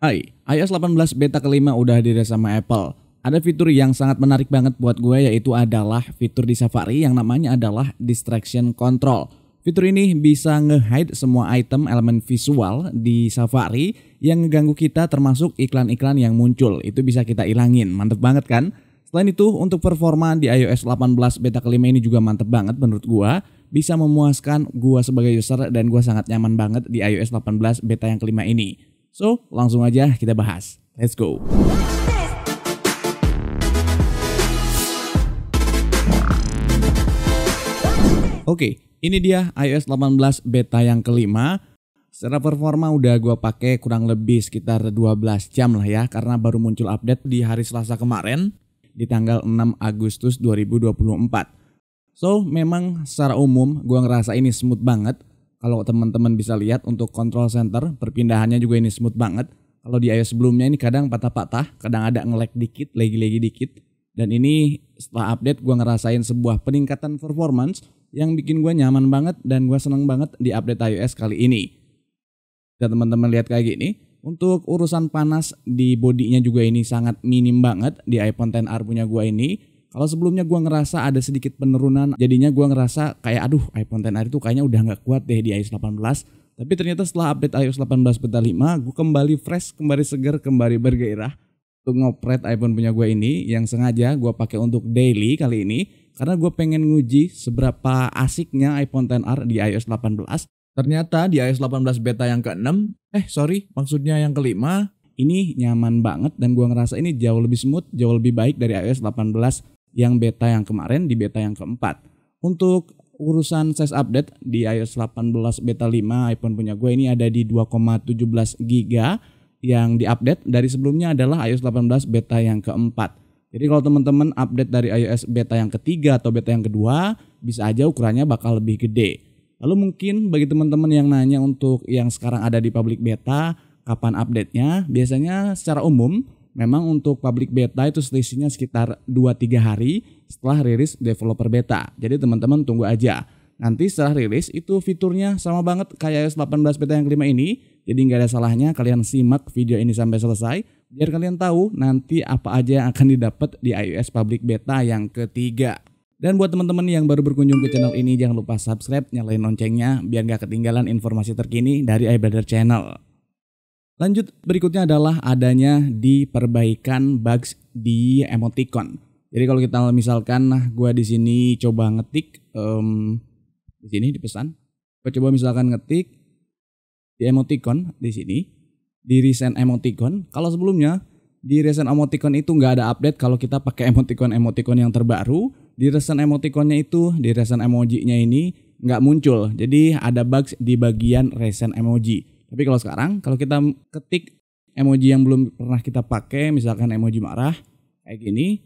Hai, iOS 18 beta kelima udah dirilis sama Apple. Ada fitur yang sangat menarik banget buat gue, yaitu adalah fitur di Safari yang namanya adalah Distraction Control. Fitur ini bisa nge-hide semua item elemen visual di Safari yang ngeganggu kita, termasuk iklan-iklan yang muncul. Itu bisa kita ilangin, mantep banget kan? Selain itu, untuk performa di iOS 18 beta kelima ini juga mantep banget menurut gue. Bisa memuaskan gue sebagai user dan gue sangat nyaman banget di iOS 18 beta yang kelima ini. So, langsung aja kita bahas. Let's go. Oke, ini dia iOS 18 beta yang kelima. Secara performa udah gue pakai kurang lebih sekitar 12 jam lah ya, karena baru muncul update di hari Selasa kemarin di tanggal 6 Agustus 2024. So, memang secara umum gue ngerasa ini smooth banget. Kalau teman-teman bisa lihat untuk control center, perpindahannya juga ini smooth banget. Kalau di iOS sebelumnya ini kadang patah-patah, kadang ada nge-lag dikit, lagi-lagi dikit. Dan ini setelah update gue ngerasain sebuah peningkatan performance yang bikin gue nyaman banget dan gue seneng banget di update iOS kali ini. Dan teman-teman lihat kayak gini, untuk urusan panas di bodinya juga ini sangat minim banget di iPhone XR punya gue ini. Kalau sebelumnya gue ngerasa ada sedikit penurunan, jadinya gue ngerasa kayak aduh iPhone XR itu kayaknya udah gak kuat deh di iOS 18. Tapi ternyata setelah update iOS 18 beta 5, gue kembali fresh, kembali seger, kembali bergairah untuk ngopret iPhone punya gue ini yang sengaja gue pakai untuk daily kali ini. Karena gue pengen nguji seberapa asiknya iPhone XR di iOS 18. Ternyata di iOS 18 beta yang ke-6, maksudnya yang kelima, ini nyaman banget dan gue ngerasa ini jauh lebih smooth, jauh lebih baik dari iOS 18 yang beta yang kemarin di beta yang keempat. Untuk urusan size update di iOS 18 beta 5 iPhone punya gue ini ada di 2,17 GB yang diupdate dari sebelumnya adalah iOS 18 beta yang keempat. Jadi kalau teman-teman update dari iOS beta yang ketiga atau beta yang kedua, bisa aja ukurannya bakal lebih gede. Lalu mungkin bagi teman-teman yang nanya untuk yang sekarang ada di public beta, kapan update-nya? Biasanya secara umum memang untuk public beta itu selisihnya sekitar 2-3 hari setelah rilis developer beta. Jadi teman-teman tunggu aja. Nanti setelah rilis itu fiturnya sama banget kayak iOS 18 beta yang kelima ini. Jadi nggak ada salahnya kalian simak video ini sampai selesai biar kalian tahu nanti apa aja yang akan didapat di iOS public beta yang ketiga. Dan buat teman-teman yang baru berkunjung ke channel ini, jangan lupa subscribe, nyalain loncengnya biar nggak ketinggalan informasi terkini dari iBrother Channel. Lanjut, berikutnya adalah adanya di perbaikan bugs di emoticon. Jadi kalau kita misalkan gue di sini coba ngetik di sini di pesan, gue coba misalkan ngetik di emoticon di sini, di recent emoticon. Kalau sebelumnya di recent emoticon itu nggak ada update kalau kita pakai emoticon yang terbaru. Di recent emoticonnya itu, di recent emoji-nya ini nggak muncul. Jadi ada bugs di bagian recent emoji. Tapi kalau sekarang, kalau kita ketik emoji yang belum pernah kita pakai, misalkan emoji marah, kayak gini,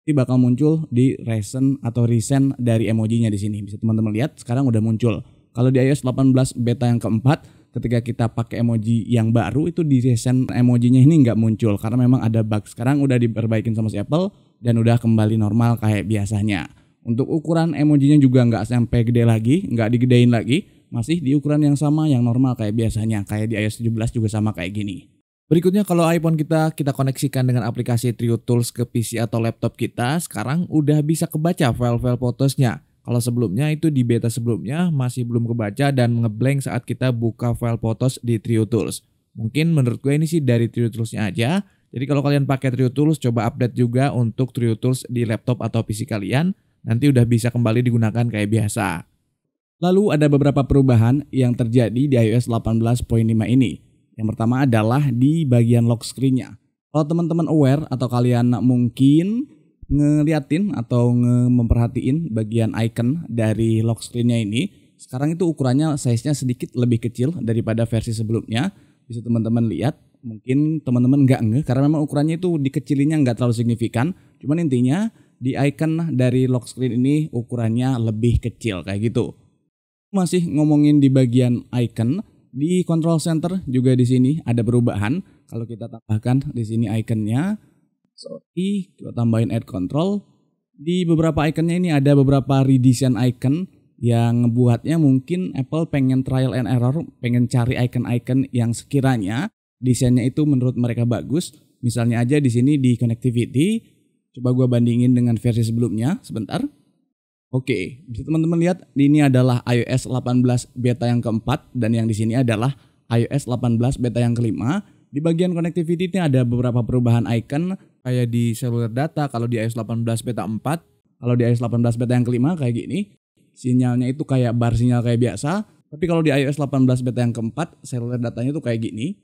ini bakal muncul di recent atau recent dari emojinya di sini. Bisa teman-teman lihat, sekarang udah muncul. Kalau di iOS 18 beta yang keempat, ketika kita pakai emoji yang baru, itu di recent emojinya ini nggak muncul. Karena memang ada bug. Sekarang udah diperbaikin sama si Apple, dan udah kembali normal kayak biasanya. Untuk ukuran emojinya juga nggak sampai gede lagi, nggak digedein lagi. Masih di ukuran yang sama, yang normal kayak biasanya. Kayak di iOS 17 juga sama kayak gini. Berikutnya kalau iPhone kita koneksikan dengan aplikasi Trio Tools ke PC atau laptop kita, sekarang udah bisa kebaca file-file fotosnya. Kalau sebelumnya itu di beta sebelumnya masih belum kebaca dan ngeblank saat kita buka file fotos di Trio Tools. Mungkin menurut gue ini sih dari Trio Tools-nya aja. Jadi kalau kalian pakai Trio Tools, coba update juga untuk Trio Tools di laptop atau PC kalian. Nanti udah bisa kembali digunakan kayak biasa. Lalu ada beberapa perubahan yang terjadi di iOS 18.5 ini. Yang pertama adalah di bagian lock screen-nya. Kalau teman-teman aware atau kalian mungkin ngeliatin atau memperhatiin bagian icon dari lock screen-nya ini, sekarang itu ukurannya size-nya sedikit lebih kecil daripada versi sebelumnya. Bisa teman-teman lihat, mungkin teman-teman nggak ngeh karena memang ukurannya itu dikecilinnya nggak terlalu signifikan. Cuman intinya di icon dari lock screen ini ukurannya lebih kecil kayak gitu. Masih ngomongin di bagian icon, di control center juga di sini ada perubahan. Kalau kita tambahkan di sini iconnya, kita tambahin add control. Di beberapa iconnya ini ada beberapa redesign icon yang ngebuatnya mungkin Apple pengen trial and error, pengen cari icon-icon yang sekiranya desainnya itu menurut mereka bagus. Misalnya aja di sini di connectivity, coba gua bandingin dengan versi sebelumnya sebentar. Oke, bisa teman-teman lihat ini adalah iOS 18 beta yang keempat dan yang di sini adalah iOS 18 beta yang kelima. Di bagian connectivity ini ada beberapa perubahan icon kayak di cellular data kalau di iOS 18 beta 4. Kalau di iOS 18 beta yang kelima kayak gini. Sinyalnya itu kayak bar sinyal kayak biasa. Tapi kalau di iOS 18 beta yang keempat, cellular datanya itu kayak gini.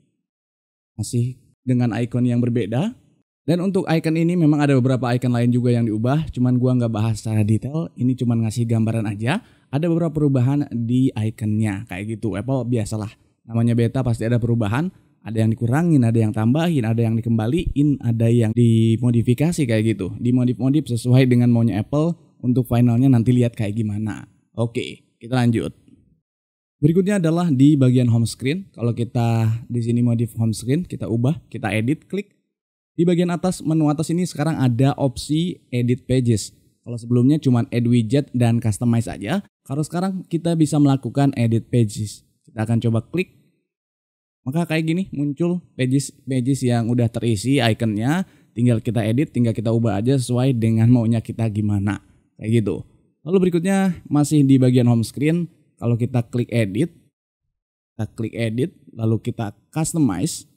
Masih dengan icon yang berbeda. Dan untuk icon ini memang ada beberapa icon lain juga yang diubah. Cuman gua nggak bahas secara detail. Ini cuman ngasih gambaran aja. Ada beberapa perubahan di iconnya kayak gitu. Apple biasalah. Namanya beta pasti ada perubahan. Ada yang dikurangin, ada yang tambahin, ada yang dikembaliin, ada yang dimodifikasi kayak gitu. Dimodif-modif sesuai dengan maunya Apple. Untuk finalnya nanti lihat kayak gimana. Oke, kita lanjut. Berikutnya adalah di bagian home screen. Kalau kita di sini modif home screen, kita ubah, kita edit, klik. Di bagian atas, menu atas ini sekarang ada opsi edit pages. Kalau sebelumnya cuma add widget dan customize aja. Kalau sekarang kita bisa melakukan edit pages. Kita akan coba klik. Maka kayak gini muncul pages yang udah terisi ikonnya, tinggal kita edit, tinggal kita ubah aja sesuai dengan maunya kita gimana. Kayak gitu. Lalu berikutnya masih di bagian home screen, kalau kita klik edit, lalu kita customize.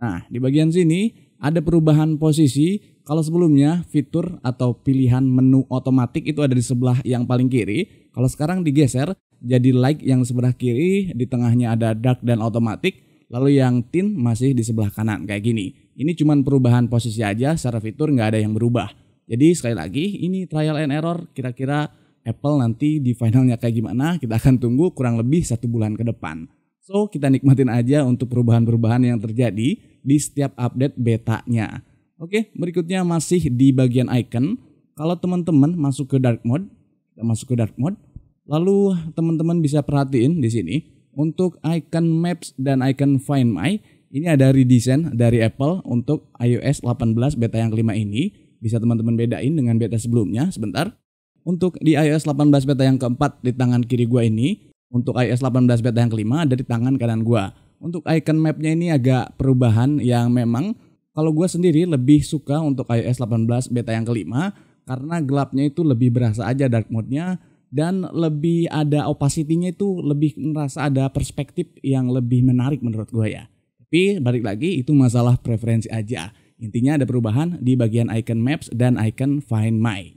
Nah, di bagian sini ada perubahan posisi. Kalau sebelumnya fitur atau pilihan menu otomatis itu ada di sebelah yang paling kiri. Kalau sekarang digeser jadi like yang sebelah kiri, di tengahnya ada dark dan otomatis. Lalu yang tint masih di sebelah kanan kayak gini. Ini cuman perubahan posisi aja, secara fitur nggak ada yang berubah. Jadi sekali lagi ini trial and error. Kira-kira Apple nanti di finalnya kayak gimana? Kita akan tunggu kurang lebih 1 bulan ke depan. So kita nikmatin aja untuk perubahan-perubahan yang terjadi di setiap update betanya. Oke, berikutnya masih di bagian icon. Kalau teman-teman masuk ke dark mode, kita masuk ke dark mode. Lalu teman-teman bisa perhatiin di sini. Untuk icon Maps dan icon Find My, ini ada redesign dari Apple untuk iOS 18 beta yang kelima ini. Bisa teman-teman bedain dengan beta sebelumnya, sebentar. Untuk di iOS 18 beta yang keempat di tangan kiri gua ini, untuk iOS 18 beta yang kelima ada di tangan kanan gua. Untuk icon mapnya ini agak perubahan yang memang kalau gua sendiri lebih suka untuk iOS 18 beta yang kelima karena gelapnya itu lebih berasa aja dark mode-nya. Dan lebih ada opacity-nya itu lebih ngerasa ada perspektif yang lebih menarik menurut gue ya. Tapi balik lagi itu masalah preferensi aja. Intinya ada perubahan di bagian icon Maps dan icon Find My.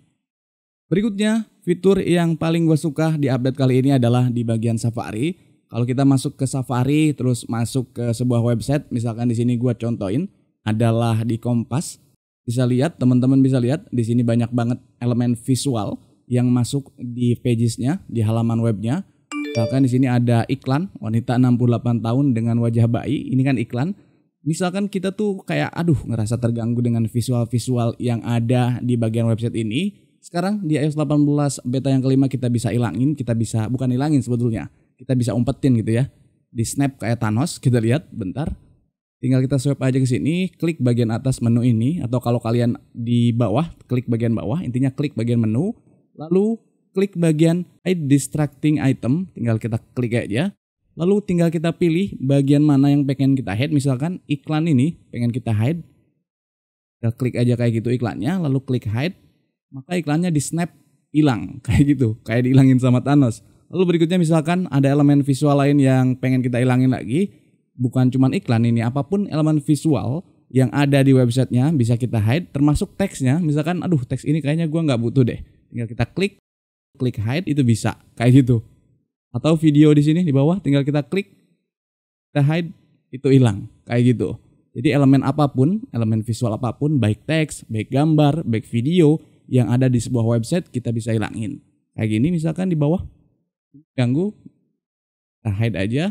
Berikutnya fitur yang paling gue suka di update kali ini adalah di bagian Safari. Kalau kita masuk ke Safari terus masuk ke sebuah website, misalkan di sini gue contohin adalah di Kompas. Bisa lihat, teman-teman bisa lihat di sini banyak banget elemen visual yang masuk di pagesnya, di halaman webnya. Misalkan di sini ada iklan wanita 68 tahun dengan wajah bayi. Ini kan iklan. Misalkan kita tuh kayak ngerasa terganggu dengan visual-visual yang ada di bagian website ini. Sekarang di iOS 18 beta yang kelima kita bisa hilangin, bukan hilangin sebetulnya. Kita bisa umpetin gitu ya. Di snap kayak Thanos, kita lihat bentar. Tinggal kita swipe aja ke sini, klik bagian atas menu ini, atau kalau kalian di bawah, klik bagian bawah, intinya klik bagian menu. Lalu klik bagian hide distracting item, tinggal kita klik aja. Lalu tinggal kita pilih bagian mana yang pengen kita hide, misalkan iklan ini pengen kita hide. Kita klik aja kayak gitu iklannya, lalu klik hide. Maka iklannya di snap hilang, kayak gitu, kayak dihilangin sama Thanos. Lalu berikutnya misalkan ada elemen visual lain yang pengen kita hilangin lagi. Bukan cuma iklan ini, apapun elemen visual yang ada di websitenya bisa kita hide, termasuk teksnya. Misalkan teks ini kayaknya gua nggak butuh deh. Tinggal kita klik hide itu bisa kayak gitu. Atau video di sini di bawah tinggal kita klik, kita hide itu hilang kayak gitu. Jadi elemen apapun, elemen visual apapun, baik teks, baik gambar, baik video yang ada di sebuah website kita bisa hilangin. Kayak gini misalkan di bawah ganggu, kita hide aja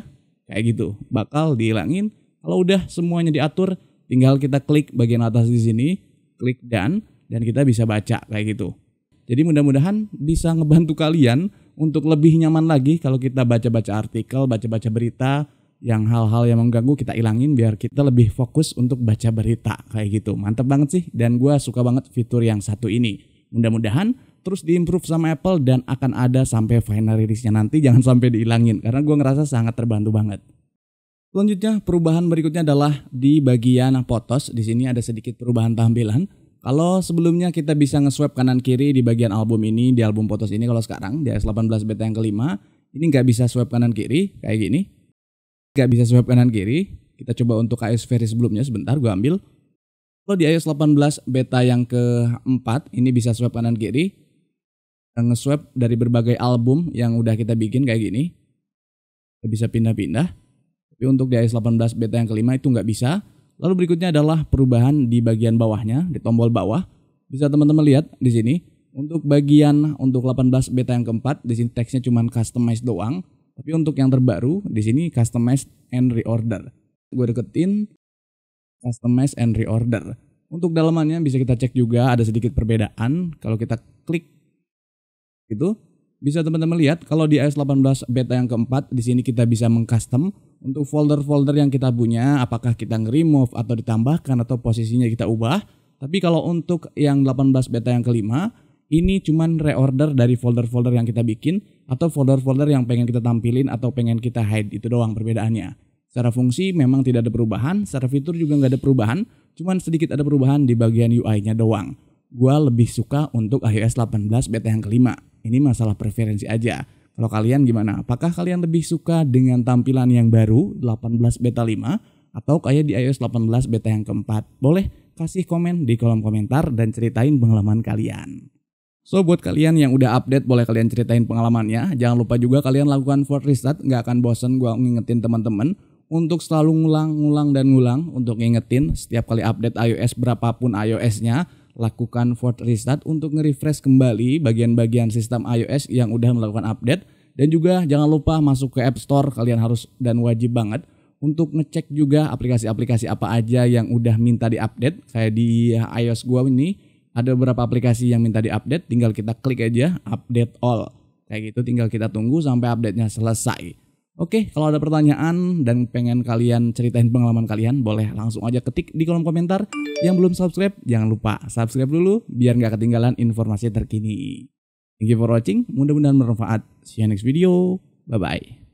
kayak gitu, bakal dihilangin. Kalau udah semuanya diatur, tinggal kita klik bagian atas di sini, klik done dan kita bisa baca kayak gitu. Jadi mudah-mudahan bisa ngebantu kalian untuk lebih nyaman lagi kalau kita baca-baca artikel, baca-baca berita, yang hal-hal yang mengganggu kita ilangin biar kita lebih fokus untuk baca berita kayak gitu. Mantap banget sih, dan gue suka banget fitur yang satu ini. Mudah-mudahan terus diimprove sama Apple dan akan ada sampai final release-nya nanti, jangan sampai dihilangin karena gue ngerasa sangat terbantu banget. Selanjutnya perubahan berikutnya adalah di bagian photos. Di sini ada sedikit perubahan tampilan. Kalau sebelumnya kita bisa nge-swipe kanan kiri di bagian album ini, di album photos ini, kalau sekarang di iOS 18 beta yang kelima, ini nggak bisa swipe kanan kiri kayak gini. Nggak bisa swipe kanan kiri. Kita coba untuk iOS versi sebelumnya, sebentar gue ambil. Kalau di iOS 18 beta yang keempat, ini bisa swipe kanan kiri. Nge-swipe dari berbagai album yang udah kita bikin kayak gini. Kita bisa pindah-pindah. Tapi untuk di iOS 18 beta yang kelima itu nggak bisa. Lalu berikutnya adalah perubahan di bagian bawahnya, di tombol bawah. Bisa teman-teman lihat di sini. Untuk bagian untuk 18 beta yang keempat, di sini teksnya cuma customize doang. Tapi untuk yang terbaru, di sini customize and reorder. Gue deketin customize and reorder. Untuk dalamannya bisa kita cek juga, ada sedikit perbedaan. Kalau kita klik itu, bisa teman-teman lihat kalau di iOS 18 beta yang keempat, di sini kita bisa mengcustom untuk folder-folder yang kita punya, apakah kita nge-remove atau ditambahkan atau posisinya kita ubah. Tapi kalau untuk yang 18 beta yang kelima, ini cuman reorder dari folder-folder yang kita bikin atau folder-folder yang pengen kita tampilin atau pengen kita hide, itu doang perbedaannya. Secara fungsi memang tidak ada perubahan, secara fitur juga nggak ada perubahan, cuman sedikit ada perubahan di bagian UI-nya doang. Gua lebih suka untuk iOS 18 beta yang kelima. Ini masalah preferensi aja. Kalau kalian gimana? Apakah kalian lebih suka dengan tampilan yang baru 18 beta 5 atau kayak di iOS 18 beta yang keempat? Boleh kasih komen di kolom komentar dan ceritain pengalaman kalian. So buat kalian yang udah update, boleh kalian ceritain pengalamannya. Jangan lupa juga kalian lakukan forward restart, nggak akan bosan gua ngingetin teman-teman untuk selalu ngulang untuk ngingetin setiap kali update iOS berapapun iOS-nya. Lakukan forward restart untuk nge-refresh kembali bagian-bagian sistem iOS yang udah melakukan update. Dan juga jangan lupa masuk ke App Store, kalian harus dan wajib banget untuk ngecek juga aplikasi-aplikasi apa aja yang udah minta di-update. Kayak di iOS gua ini ada beberapa aplikasi yang minta di-update, tinggal kita klik aja update all. Kayak gitu, tinggal kita tunggu sampai update-nya selesai. Oke, kalau ada pertanyaan dan pengen kalian ceritain pengalaman kalian, boleh langsung aja ketik di kolom komentar. Yang belum subscribe, jangan lupa subscribe dulu biar nggak ketinggalan informasi terkini. Thank you for watching, mudah-mudahan bermanfaat. See you next video, bye-bye.